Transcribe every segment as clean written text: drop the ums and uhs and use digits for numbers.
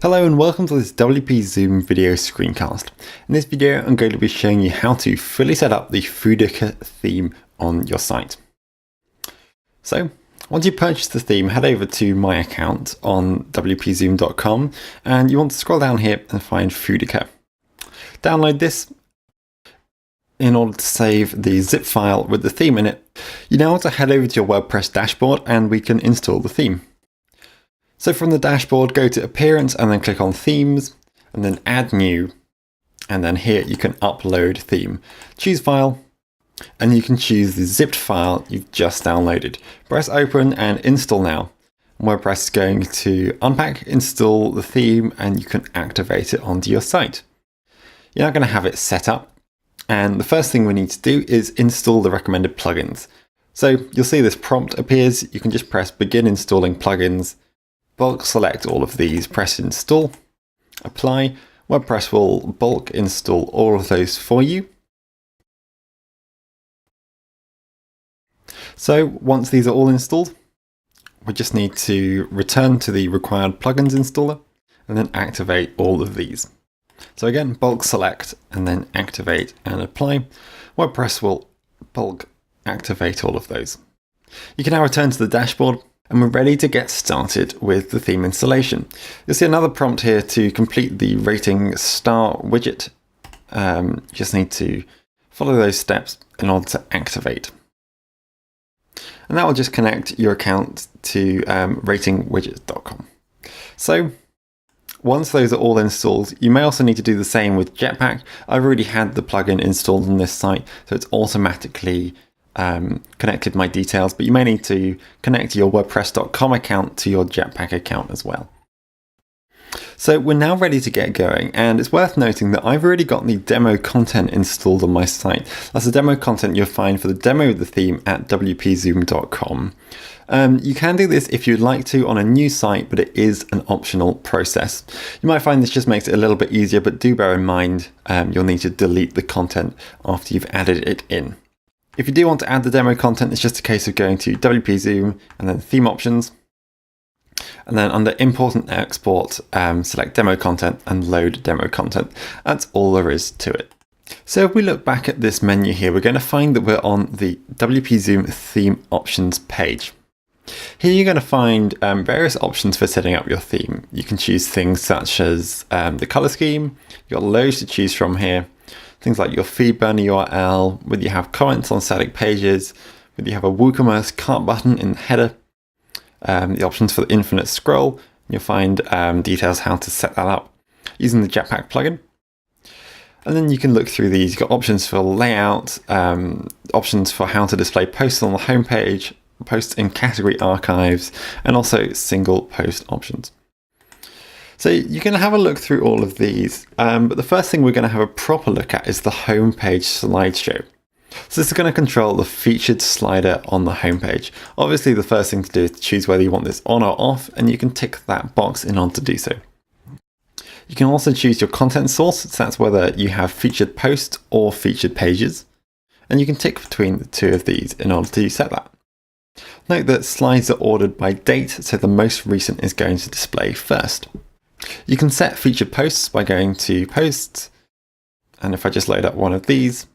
Hello and welcome to this WPZOOM video screencast. In this video I'm going to be showing you how to fully set up the Foodica theme on your site. So once you purchase the theme, head over to my account on WPZOOM.com and you want to scroll down here and find Foodica. Download this in order to save the zip file with the theme in it. You now want to head over to your WordPress dashboard and we can install the theme. So from the dashboard, go to Appearance and then click on Themes and then Add New. And then here you can upload theme. Choose File and you can choose the zipped file you've just downloaded. Press Open and Install now. WordPress is going to unpack, install the theme and you can activate it onto your site. You're now going to have it set up. And the first thing we need to do is install the recommended plugins. So you'll see this prompt appears. You can just press Begin Installing Plugins. Bulk select all of these, press install, apply. WordPress will bulk install all of those for you. So once these are all installed, we just need to return to the required plugins installer and then activate all of these. So again, bulk select and then activate and apply. WordPress will bulk activate all of those. You can now return to the dashboard. And we're ready to get started with the theme installation. You'll see another prompt here to complete the rating star widget. You just need to follow those steps in order to activate. And that will just connect your account to ratingwidgets.com. So once those are all installed, you may also need to do the same with Jetpack. I've already had the plugin installed on this site, so it's automatically connected my details, but you may need to connect your WordPress.com account to your Jetpack account as well. So we're now ready to get going, and it's worth noting that I've already got the demo content installed on my site. That's the demo content you'll find for the demo of the theme at WPZOOM.com. You can do this if you'd like to on a new site, but it is an optional process. You might find this just makes it a little bit easier, but do bear in mind you'll need to delete the content after you've added it in. If you do want to add the demo content, it's just a case of going to WPZOOM and then Theme Options. And then under Import and Export, select Demo Content and load demo content. That's all there is to it. So if we look back at this menu here, we're going to find that we're on the WPZOOM Theme Options page. Here you're going to find various options for setting up your theme. You can choose things such as the color scheme. You've got loads to choose from here. Things like your feed burner URL, whether you have comments on static pages, whether you have a WooCommerce cart button in the header, the options for the infinite scroll. You'll find details how to set that up using the Jetpack plugin. And then you can look through these. You've got options for layout, options for how to display posts on the homepage, posts in category archives, and also single post options. So you can have a look through all of these, but the first thing we're going to have a proper look at is the homepage slideshow. So this is going to control the featured slider on the homepage. Obviously, the first thing to do is to choose whether you want this on or off, and you can tick that box in order to do so. You can also choose your content source, so that's whether you have featured posts or featured pages, and you can tick between the two of these in order to set that. Note that slides are ordered by date, so the most recent is going to display first. You can set featured posts by going to Posts, and if I just load up one of these,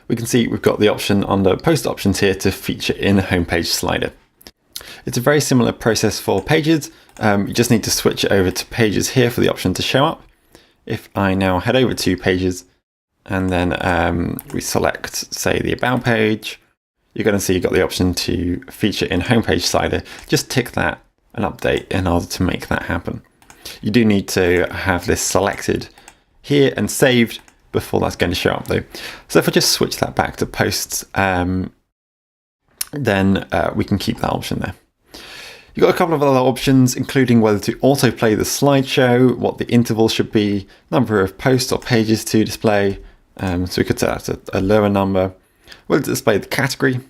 we can see we've got the option under Post Options here to feature in a homepage slider. It's a very similar process for pages. You just need to switch it over to Pages here for the option to show up. If I now head over to Pages and then we select, say, the About page, you're going to see you've got the option to feature in homepage slider. Just tick that and update in order to make that happen. You do need to have this selected here and saved before that's going to show up though. So if I just switch that back to posts, then we can keep that option there. You've got a couple of other options, including whether to autoplay the slideshow, what the interval should be, number of posts or pages to display. So we could set that to a lower number. Whether to display the category,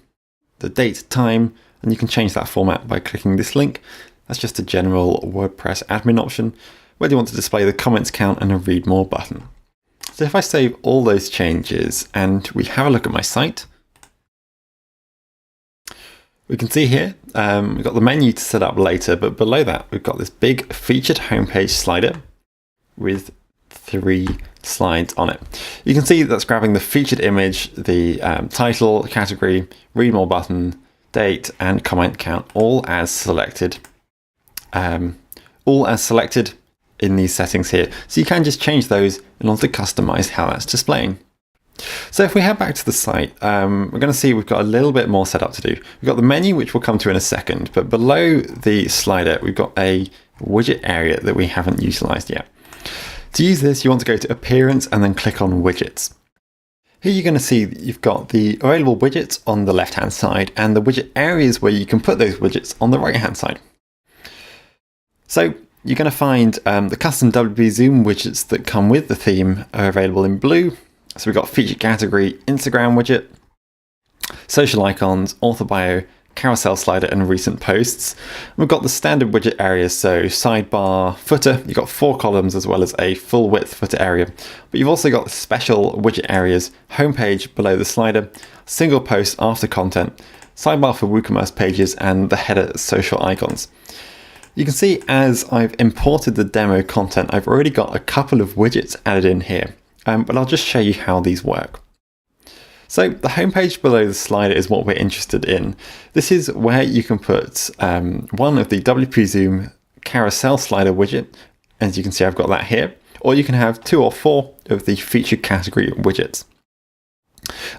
the date, time, and you can change that format by clicking this link. That's just a general WordPress admin option, whether you want to display the comments count and a read more button. So if I save all those changes and we have a look at my site, We can see here, we've got the menu to set up later, but below that, we've got this big featured homepage slider with 3 slides on it. You can see that's grabbing the featured image, the title, category, read more button, date, and comment count, all as selected in these settings here. So you can just change those in order to customize how that's displaying. So if we head back to the site, we're going to see we've got a little bit more setup to do. We've got the menu, which we'll come to in a second, but below the slider, we've got a widget area that we haven't utilized yet. To use this, you want to go to Appearance and then click on Widgets. Here you're going to see that you've got the available widgets on the left-hand side and the widget areas where you can put those widgets on the right-hand side. So you're going to find the custom WPZOOM widgets that come with the theme are available in blue. So we've got featured category, Instagram widget, social icons, author bio, carousel slider, and recent posts. We've got the standard widget areas, so sidebar, footer. You've got 4 columns as well as a full width footer area. But you've also got the special widget areas, homepage below the slider, single post after content, sidebar for WooCommerce pages, and the header social icons. You can see as I've imported the demo content, I've already got a couple of widgets added in here. But I'll just show you how these work. So the homepage below the slider is what we're interested in. This is where you can put one of the WPZOOM carousel slider widget. As you can see, I've got that here. Or you can have 2 or 4 of the featured category widgets.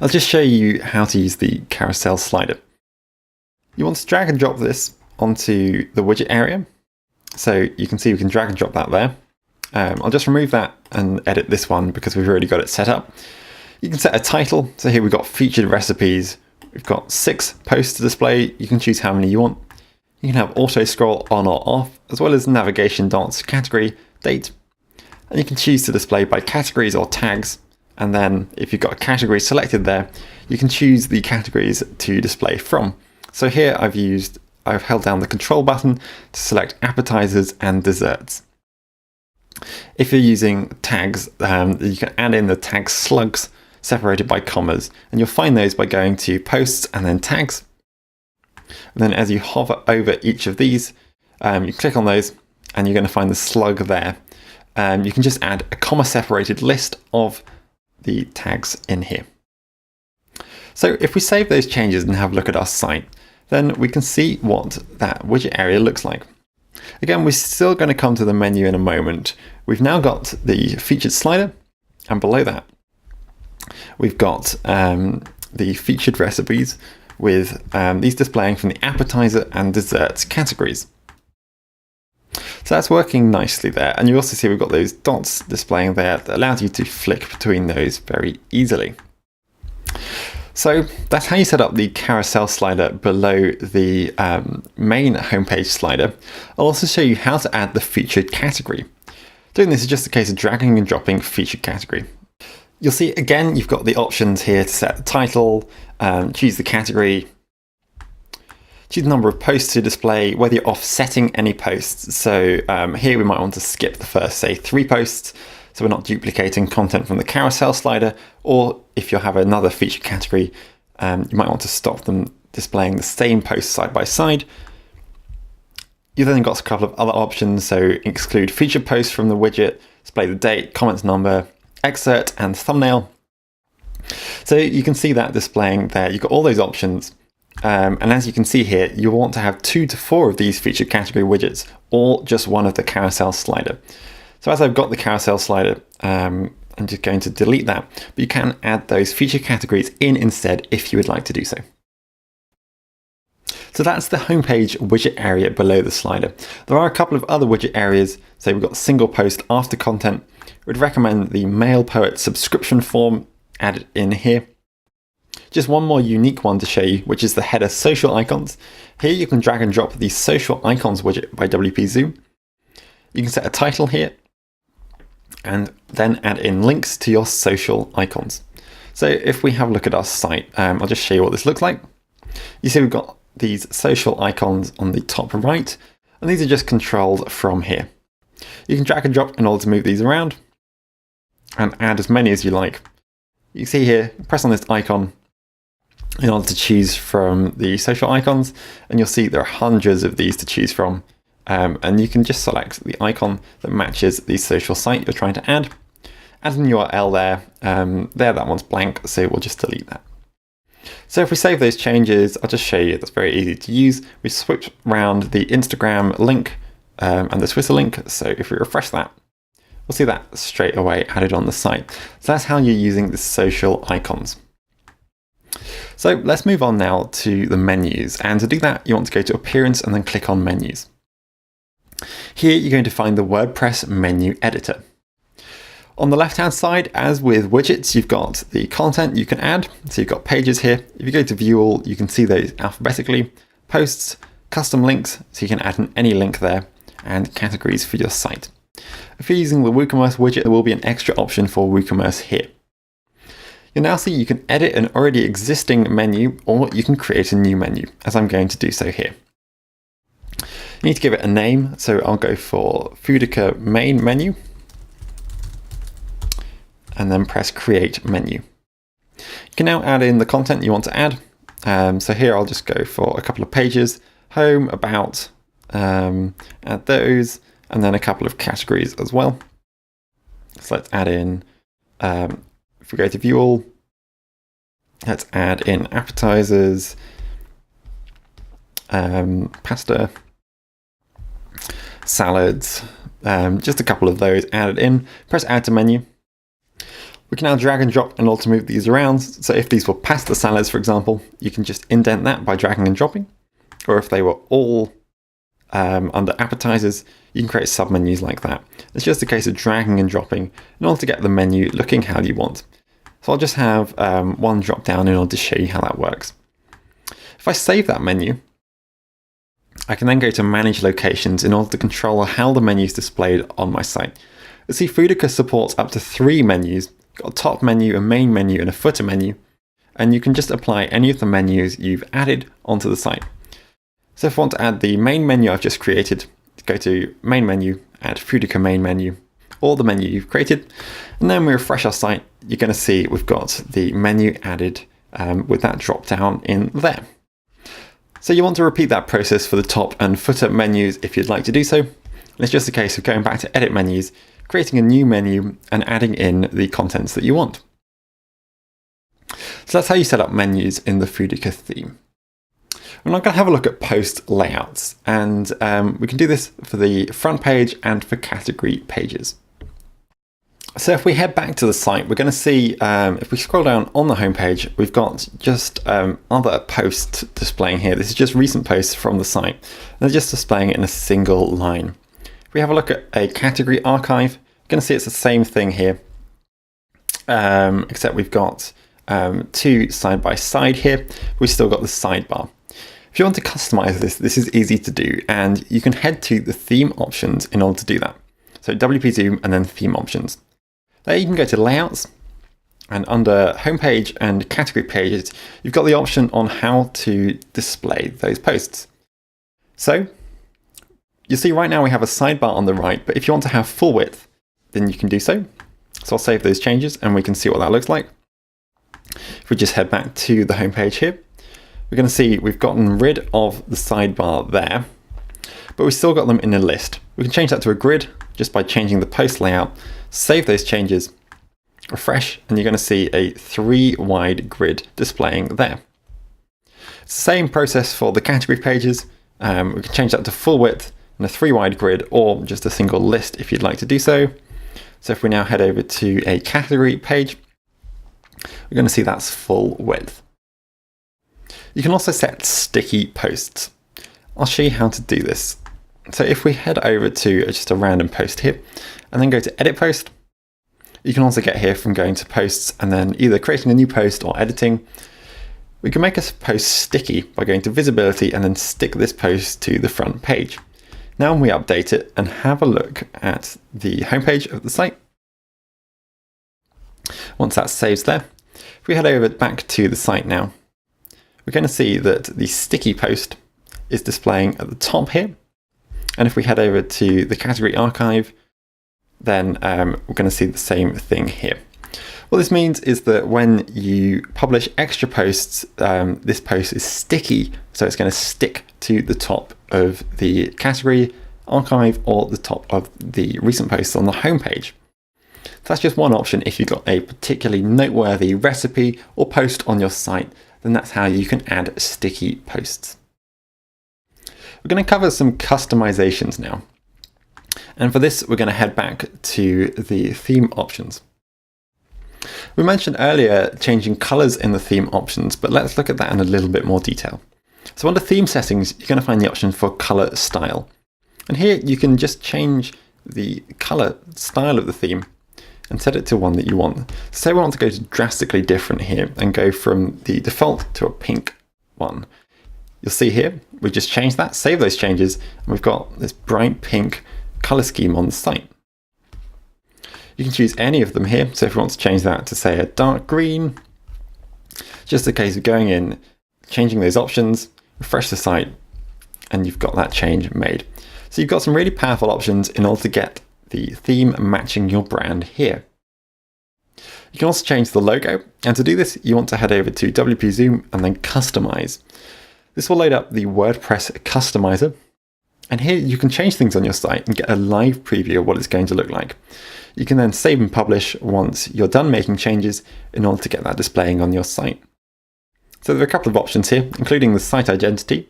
I'll just show you how to use the carousel slider. You want to drag and drop this onto the widget area. So you can see we can drag and drop that there. I'll just remove that and edit this one because we've already got it set up. You can set a title. So here we've got featured recipes. We've got 6 posts to display. You can choose how many you want. You can have auto scroll on or off, as well as navigation dots, category, date. And you can choose to display by categories or tags. And then if you've got a category selected there, you can choose the categories to display from. So here I've held down the control button to select appetizers and desserts. If you're using tags, you can add in the tag slugs separated by commas, and you'll find those by going to posts and then tags. And then as you hover over each of these, you click on those and you're going to find the slug there. You can just add a comma separated list of the tags in here. So if we save those changes and have a look at our site, then we can see what that widget area looks like. Again, we're still going to come to the menu in a moment. We've now got the featured slider, and below that, we've got the featured recipes with these displaying from the appetizer and desserts categories. So that's working nicely there. And you also see we've got those dots displaying there that allows you to flick between those very easily. So that's how you set up the carousel slider below the main homepage slider. I'll also show you how to add the featured category. Doing this is just a case of dragging and dropping featured category. You'll see again, you've got the options here to set the title, choose the category, choose the number of posts to display, whether you're offsetting any posts. So here we might want to skip the first, say, 3 posts. So we're not duplicating content from the carousel slider, or if you have another featured category, you might want to stop them displaying the same post side by side. You've then got a couple of other options, so exclude featured posts from the widget, display the date, comments number, excerpt, and thumbnail. So you can see that displaying there. You've got all those options. And as you can see here, you want to have 2 to 4 of these featured category widgets, or just one of the carousel slider. So as I've got the carousel slider, I'm just going to delete that, but you can add those feature categories in instead if you would like to do so. So that's the homepage widget area below the slider. There are a couple of other widget areas. So we've got single post after content. We'd recommend the Mail Poet subscription form added in here. Just one more unique one to show you, which is the header social icons. Here you can drag and drop the social icons widget by WPZOOM. You can set a title here, and then add in links to your social icons. So if we have a look at our site, I'll just show you what this looks like. You see we've got these social icons on the top right, and these are just controlled from here. You can drag and drop in order to move these around and add as many as you like. You can see here, press on this icon, in order to choose from the social icons, and you'll see there are hundreds of these to choose from. And you can just select the icon that matches the social site you're trying to add an URL there. That one's blank, so we'll just delete that. So if we save those changes, I'll just show you, that's very easy to use. We switch around the Instagram link and the Twitter link. So if we refresh that, we'll see that straight away added on the site. So that's how you're using the social icons. So let's move on now to the menus. And to do that, you want to go to Appearance and then click on Menus. Here you're going to find the WordPress menu editor. On the left-hand side, as with widgets, you've got the content you can add. So you've got pages here. If you go to View All, you can see those alphabetically. Posts, custom links, so you can add any link there, and categories for your site. If you're using the WooCommerce widget, there will be an extra option for WooCommerce here. You'll now see you can edit an already existing menu, or you can create a new menu, as I'm going to do so here. You need to give it a name, so I'll go for Foodica main menu, and then press Create Menu. You can now add in the content you want to add. So here I'll just go for a couple of pages, home, about, add those, and then a couple of categories as well. So let's add in, if we go to View All, let's add in appetizers, pasta, salads, just a couple of those added in. Press Add to Menu. We can now drag and drop in order to move these around. So if these were pasta salads, for example, you can just indent that by dragging and dropping. Or if they were all under appetizers, you can create submenus like that. It's just a case of dragging and dropping in order to get the menu looking how you want. So I'll just have one drop down in order to show you how that works. If I save that menu, I can then go to Manage Locations in order to control how the menu is displayed on my site. You see, Foodica supports up to 3 menus. You've got a top menu, a main menu, and a footer menu. And you can just apply any of the menus you've added onto the site. So if I want to add the main menu I've just created, go to Main Menu, add Foodica Main Menu, or the menu you've created, and then we refresh our site, you're going to see we've got the menu added with that drop down in there. So you want to repeat that process for the top and footer menus if you'd like to do so. And it's just a case of going back to Edit Menus, creating a new menu, and adding in the contents that you want. So that's how you set up menus in the Foodica theme. We're now going to have a look at post layouts, and we can do this for the front page and for category pages. So if we head back to the site, we're going to see, if we scroll down on the homepage, we've got just other posts displaying here. This is just recent posts from the site. And they're just displaying it in a single line. If we have a look at a category archive, we're going to see it's the same thing here, except we've got 2 side by side here. We've still got the sidebar. If you want to customize this, this is easy to do, and you can head to the theme options in order to do that. So WPZOOM and then theme options. There you can go to layouts, and under homepage and category pages, you've got the option on how to display those posts. So you see right now we have a sidebar on the right, but if you want to have full width, then you can do so. So I'll save those changes and we can see what that looks like. If we just head back to the homepage here, we're going to see we've gotten rid of the sidebar there, but we've still got them in a list. We can change that to a grid just by changing the post layout, save those changes, refresh, and you're going to see a 3-wide grid displaying there. It's the same process for the category pages. We can change that to full width and a 3-wide grid, or just a single list if you'd like to do so. So if we now head over to a category page, we're going to see that's full width. You can also set sticky posts. I'll show you how to do this. So if we head over to just a random post here, and then go to Edit Post, you can also get here from going to Posts and then either creating a new post or editing. We can make a post sticky by going to Visibility and then stick this post to the front page. Now we update it and have a look at the homepage of the site. Once that saves there, if we head over back to the site now, we're going to see that the sticky post is displaying at the top here. And if we head over to the category archive, then we're going to see the same thing here. What this means is that when you publish extra posts, this post is sticky, so it's going to stick to the top of the category, archive, or the top of the recent posts on the homepage. That's just one option. If you've got a particularly noteworthy recipe or post on your site, then that's how you can add sticky posts. We're going to cover some customizations now. And for this, we're going to head back to the theme options. We mentioned earlier changing colors in the theme options, but let's look at that in a little bit more detail. So under theme settings, you're going to find the option for color style. And here you can just change the color style of the theme and set it to one that you want. Say we want to go to drastically different here and go from the default to a pink one. You'll see here, we just changed that, save those changes, and we've got this bright pink color scheme on the site. You can choose any of them here. So if we want to change that to say a dark green, just a case of going in, changing those options, refresh the site, and you've got that change made. So you've got some really powerful options in order to get the theme matching your brand here. You can also change the logo, and to do this, you want to head over to WPZOOM and then customize. This will load up the WordPress customizer, and here you can change things on your site and get a live preview of what it's going to look like. You can then save and publish once you're done making changes in order to get that displaying on your site. So there are a couple of options here, including the site identity.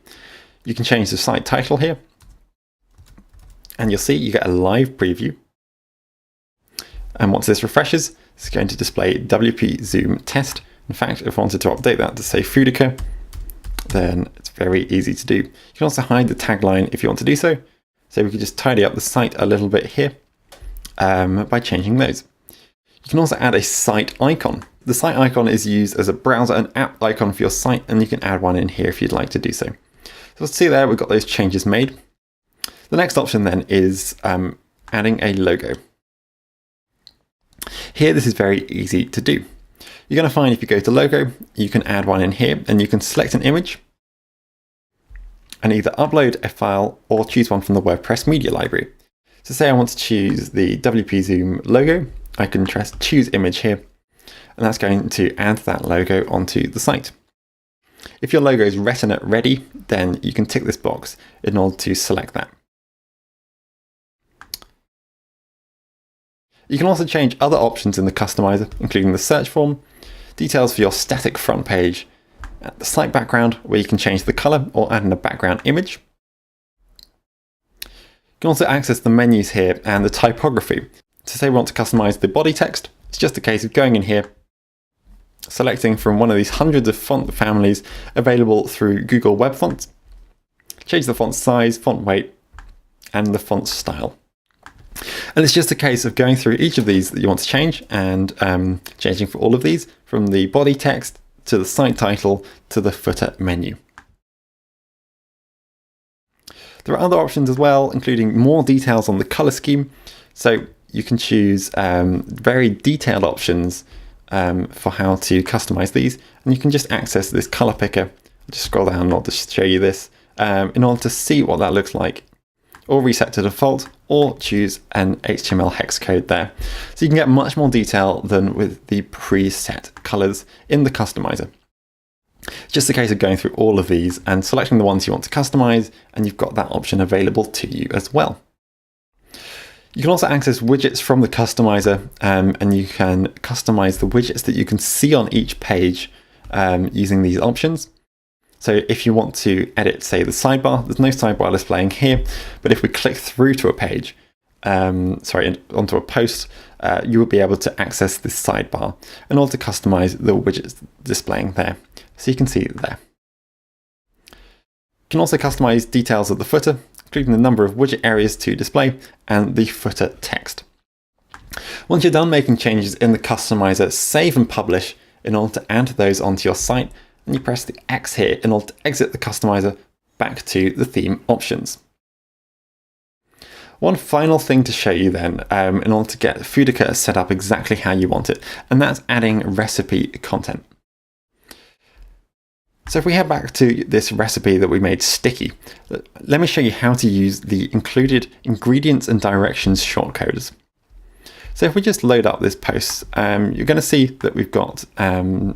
You can change the site title here, and you'll see you get a live preview. And once this refreshes, it's going to display WPZOOM test. In fact, if I wanted to update that to say Foodica, then it's very easy to do. You can also hide the tagline if you want to do so. So we could just tidy up the site a little bit here by changing those. You can also add a site icon. The site icon is used as a browser and app icon for your site, and you can add one in here if you'd like to do so. So let's see there, we've got those changes made. The next option then is adding a logo. Here, this is very easy to do. You're going to find if you go to logo, you can add one in here, and you can select an image and either upload a file or choose one from the WordPress media library. So say I want to choose the WPZOOM logo, I can choose image here, and that's going to add that logo onto the site. If your logo is Retina ready, then you can tick this box in order to select that. You can also change other options in the customizer, including the search form, details for your static front page, the site background, where you can change the color or add in a background image. You can also access the menus here and the typography. So say we want to customize the body text, it's just a case of going in here, selecting from one of these hundreds of font families available through Google Web Fonts, change the font size, font weight, and the font style. And it's just a case of going through each of these that you want to change and changing for all of these, from the body text to the site title to the footer menu. There are other options as well, including more details on the color scheme. So you can choose very detailed options for how to customize these, and you can just access this color picker. I'll just scroll down in order to show you this in order to see what that looks like, or reset to default, or choose an HTML hex code there. So you can get much more detail than with the preset colors in the customizer. It's just a case of going through all of these and selecting the ones you want to customize, and you've got that option available to you as well. You can also access widgets from the customizer, and you can customize the widgets that you can see on each page using these options. So if you want to edit, say, the sidebar, there's no sidebar displaying here, but if we click through to a page, onto a post, you will be able to access this sidebar in order to customize the widgets displaying there. So you can see it there. You can also customize details of the footer, including the number of widget areas to display and the footer text. Once you're done making changes in the customizer, save and publish in order to add those onto your site, and you press the X here in order to exit the customizer back to the theme options. One final thing to show you then, in order to get Foodica set up exactly how you want it, and that's adding recipe content. So if we head back to this recipe that we made sticky, let me show you how to use the included ingredients and directions shortcodes. So if we just load up this post, you're going to see that we've got 2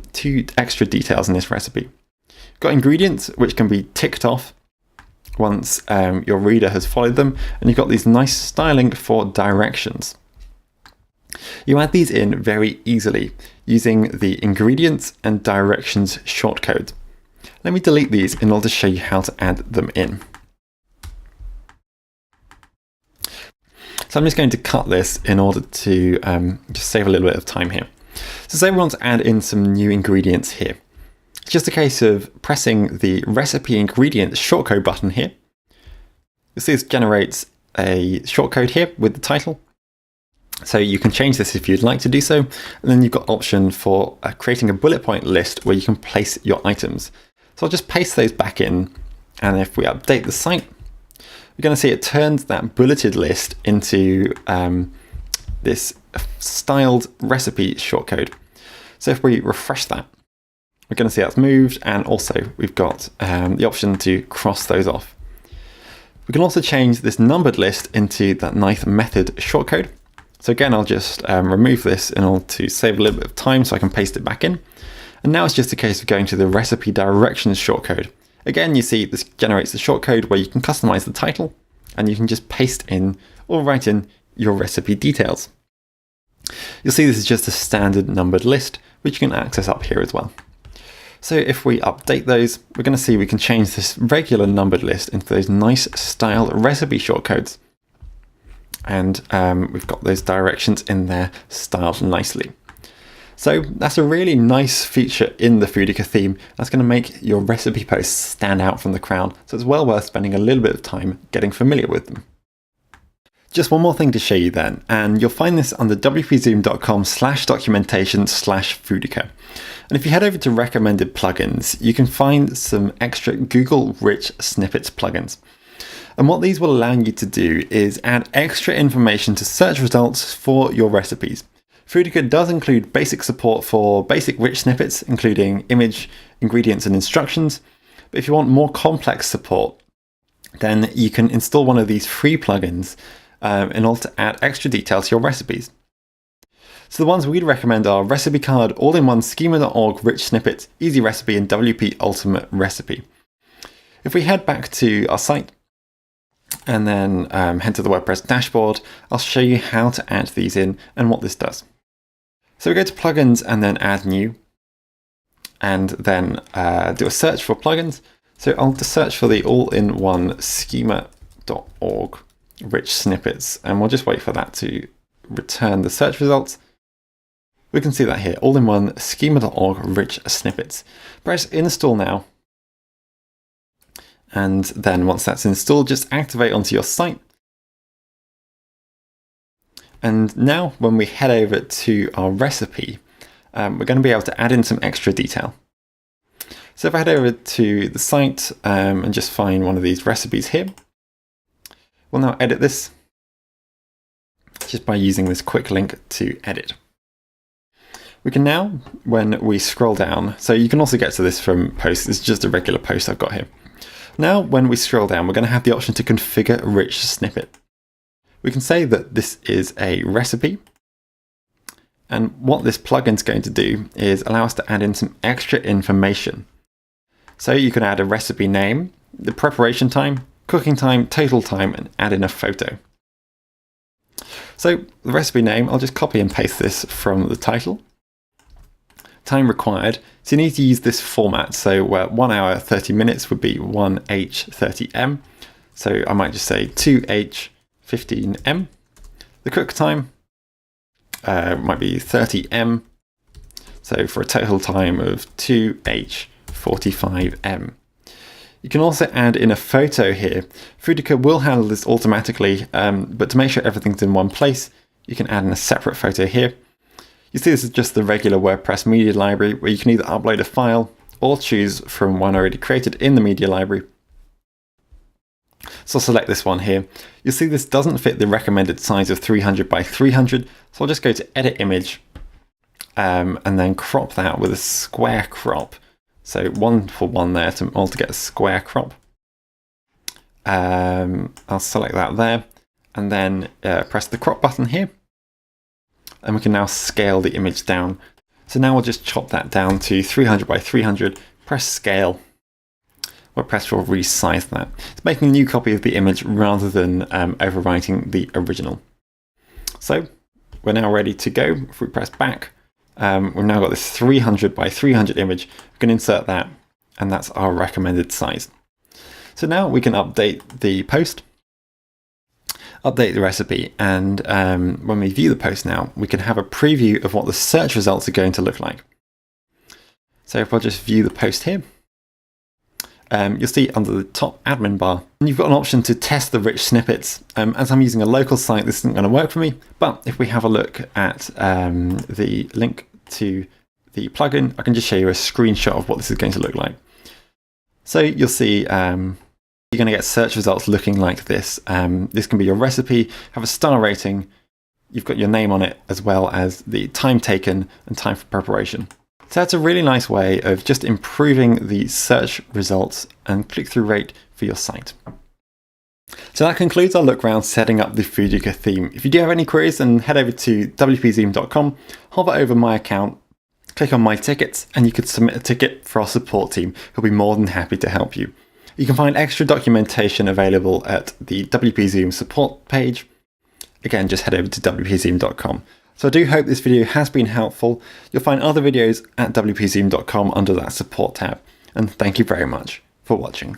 extra details in this recipe. We've got ingredients, which can be ticked off once your reader has followed them, and you've got these nice styling for directions. You add these in very easily using the ingredients and directions shortcode. Let me delete these in order to show you how to add them in. So I'm just going to cut this in order to just save a little bit of time here. So say we want to add in some new ingredients here. It's just a case of pressing the recipe ingredients shortcode button here. You'll see this generates a shortcode here with the title. So you can change this if you'd like to do so. And then you've got option for creating a bullet point list where you can place your items. So I'll just paste those back in. And if we update the site, we're going to see it turns that bulleted list into this styled recipe shortcode. So if we refresh that, we're going to see that's moved, and also we've got the option to cross those off. We can also change this numbered list into that nice method shortcode. So again, I'll just remove this in order to save a little bit of time so I can paste it back in. And now it's just a case of going to the recipe directions shortcode. Again, you see this generates the shortcode where you can customize the title, and you can just paste in or write in your recipe details. You'll see this is just a standard numbered list, which you can access up here as well. So if we update those, we're going to see we can change this regular numbered list into those nice styled recipe shortcodes. And we've got those directions in there styled nicely. So that's a really nice feature in the Foodica theme. That's going to make your recipe posts stand out from the crowd. So it's well worth spending a little bit of time getting familiar with them. Just one more thing to show you then, and you'll find this on the wpzoom.com/documentation/Foodica. And if you head over to recommended plugins, you can find some extra Google Rich Snippets plugins. And what these will allow you to do is add extra information to search results for your recipes. Foodica does include basic support for basic rich snippets, including image, ingredients, and instructions. But if you want more complex support, then you can install one of these free plugins in order to add extra detail to your recipes. So the ones we'd recommend are Recipe Card, All-in-One Schema.org, Rich Snippets, Easy Recipe, and WP Ultimate Recipe. If we head back to our site and then head to the WordPress dashboard, I'll show you how to add these in and what this does. So we go to plugins and then add new, and then do a search for plugins. So I'll just search for the all-in-one schema.org rich snippets, and we'll just wait for that to return the search results. We can see that here, all-in-one schema.org rich snippets. Press install now. And then once that's installed, just activate onto your site. And now when we head over to our recipe, we're going to be able to add in some extra detail. So if I head over to the site and just find one of these recipes here, we'll now edit this just by using this quick link to edit. We can now, when we scroll down, so you can also get to this from posts, it's just a regular post I've got here. Now when we scroll down, we're going to have the option to configure rich snippet. We can say that this is a recipe, and what this plugin is going to do is allow us to add in some extra information. So you can add a recipe name, the preparation time, cooking time, total time, and add in a photo. So the recipe name, I'll just copy and paste this from the title. Time required, so you need to use this format. So where 1 hour 30 minutes would be 1H30M. So I might just say 2H15M. The cook time might be 30M. So for a total time of 2H45M. You can also add in a photo here. Foodica will handle this automatically, but to make sure everything's in one place, you can add in a separate photo here. You see this is just the regular WordPress media library where you can either upload a file or choose from one already created in the media library. So I'll select this one here. You'll see this doesn't fit the recommended size of 300 by 300. So I'll just go to edit image and then crop that with a square crop. So 1:1 there to all to get a square crop. I'll select that there and then press the crop button here. and we can now scale the image down. So now we'll just chop that down to 300 by 300, press scale. WordPress will resize that. It's making a new copy of the image rather than overwriting the original. So we're now ready to go. If we press back, we've now got this 300 by 300 image. We can insert that, and that's our recommended size. So now we can update the post, update the recipe, and when we view the post now, we can have a preview of what the search results are going to look like. So if I just view the post here, you'll see under the top admin bar, you've got an option to test the rich snippets. As I'm using a local site, this isn't going to work for me, but if we have a look at the link to the plugin, I can just show you a screenshot of what this is going to look like. So you'll see you're going to get search results looking like this. This can be your recipe, have a star rating, you've got your name on it, as well as the time taken and time for preparation. So that's a really nice way of just improving the search results and click-through rate for your site. So that concludes our look around setting up the Foodica theme. If you do have any queries, then head over to WPZOOM.com, hover over my account, click on my tickets, and you could submit a ticket for our support team, who'll be more than happy to help you. You can find extra documentation available at the WPZOOM support page. Again, just head over to WPZOOM.com. So I do hope this video has been helpful. You'll find other videos at WPZOOM.com under that support tab. And thank you very much for watching.